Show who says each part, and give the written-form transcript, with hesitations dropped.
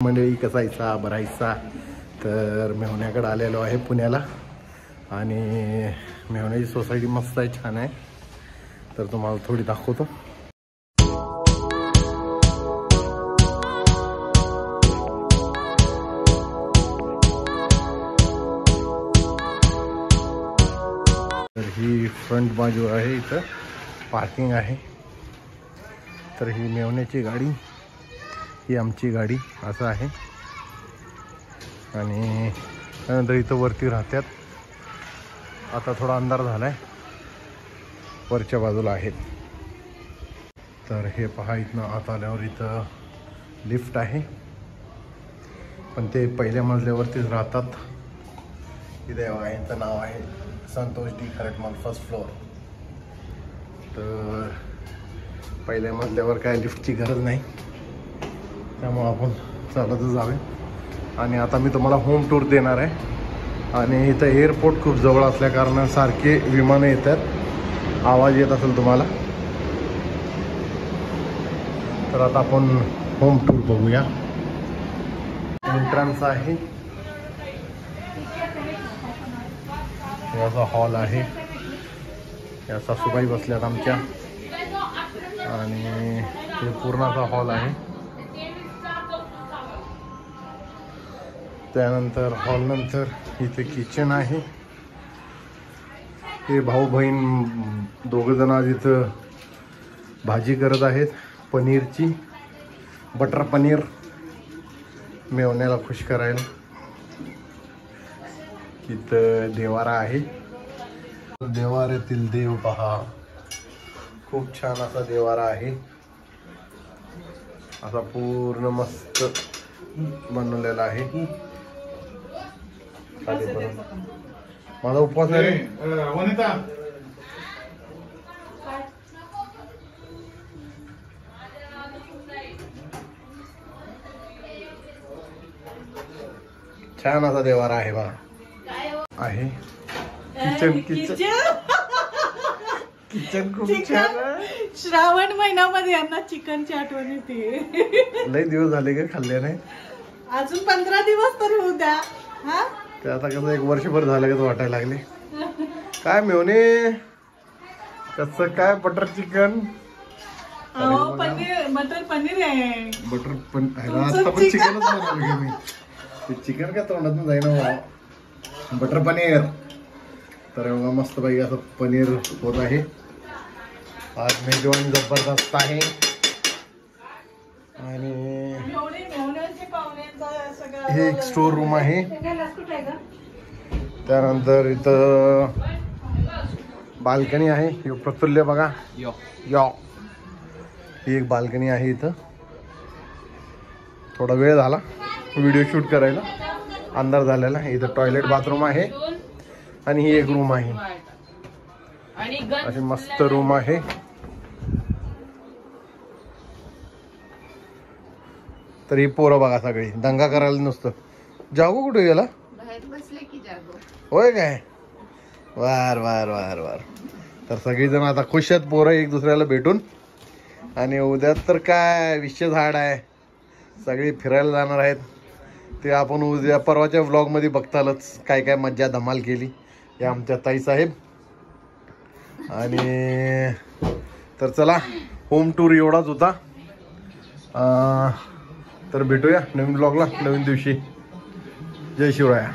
Speaker 1: मंडळी कसायचा बरायचा. तर मेहुण्याकडे आलेलो आहे पुण्याला आणि मेहुण्याची सोसायटी मस्त आहे, छान आहे. तर तुम्हाला थोडी दाखवतो. तर ही फ्रंट बाजू आहे, इथं पार्किंग आहे. तर ही मेहुण्याची गाडी, ही आमची गाडी असं आहे. आणि त्यानंतर इथं वरती राहतात. आता थोडा अंधार झालाय, वरच्या बाजूला आहेत. तर हे पहा, इथनं आत आल्यावर इथं लिफ्ट आहे, पण ते पहिल्या मजल्यावरतीच राहतात. इथे यांचं नाव आहे Santosh D Kharatmal, first floor. तर पहिल्या मजल्यावर काय लिफ्टची गरज नाही, त्यामुळं आपण चालतच जावे. आणि आता मी तुम्हाला होम टूर देणार आहे. आणि इथं एअरपोर्ट खूप जवळ असल्या कारणानं सारखे विमानं येतात, आवाज येत असेल तुम्हाला. तर आता आपण होम टूर बघूया. एंट्रन्स आहे, असा हॉल आहे. या सासूबाई बसल्यात आमच्या, आणि हे पूर्ण असा हॉल आहे. त्यानंतर हॉल नंतर इथे किचन आहे. हे भाऊ बहीण दोघं जण आज इथं भाजी करत आहेत पनीरची, बटर पनीर, मेवण्याला खुश करायला. इथं देवारा आहे, देवाऱ्यातील देव पहा, खूप छान असा देवारा आहे. असा पूर्ण मस्त बनवलेला आहे. माझा उपवास आहे. छान असा देवारा आहे बा, आहे. किचन किचन किचन खूप छान आहे.
Speaker 2: श्रावण महिन्यामध्ये यांना चिकनची आठवण येते.
Speaker 1: लई दिवस झाले का खाल्ले नाही.
Speaker 2: अजून 15 दिवस तरी होऊ द्या. हा,
Speaker 1: ते आता कसं 1 वर्षभर झालं का वाटायला लागले. काय मेवणे, कसं काय butter chicken?
Speaker 2: Paneer, butter paneer आहे.
Speaker 1: बटर पनीर आता पण चिकनच बनवलं मी. ते चिकन का तोंडातून जाईना. बटर पनीर. तर बघा मस्त पैकी असं पनीर होत आहे. आज मेजवानी जबरदस्त आहे. आणि हे एक स्टोर रूम आहे. त्यानंतर इथं बाल्कनी आहे. हे प्रफुल्य बघा, यो ही एक बाल्कनी आहे. इथं थोडा वेळ झाला व्हिडिओ शूट करायला, अंधार झालेला. इथं टॉयलेट बाथरूम आहे. आणि ही एक रूम आहे, अशी मस्त रूम आहे. तर ही पोरं बघा सगळी दंगा करायला नुसतं. जागो कुठे गेला? होय काय? वार वार वार वार. तर सगळीजण आता खुश आहेत पोरं एक दुसऱ्याला भेटून. आणि उद्या तर काय विशेष झाड आहे, सगळी फिरायला जाणार आहेत. ते आपण उद्या परवाच्या व्लॉगमध्ये बघतालच काय काय मज्जा धमाल केली. हे आमच्या ताई साहेब. आणि तर चला, होम टूर एवढाच होता. तर भेटूया नवीन ब्लॉगला नवीन दिवशी. जय शिवराया.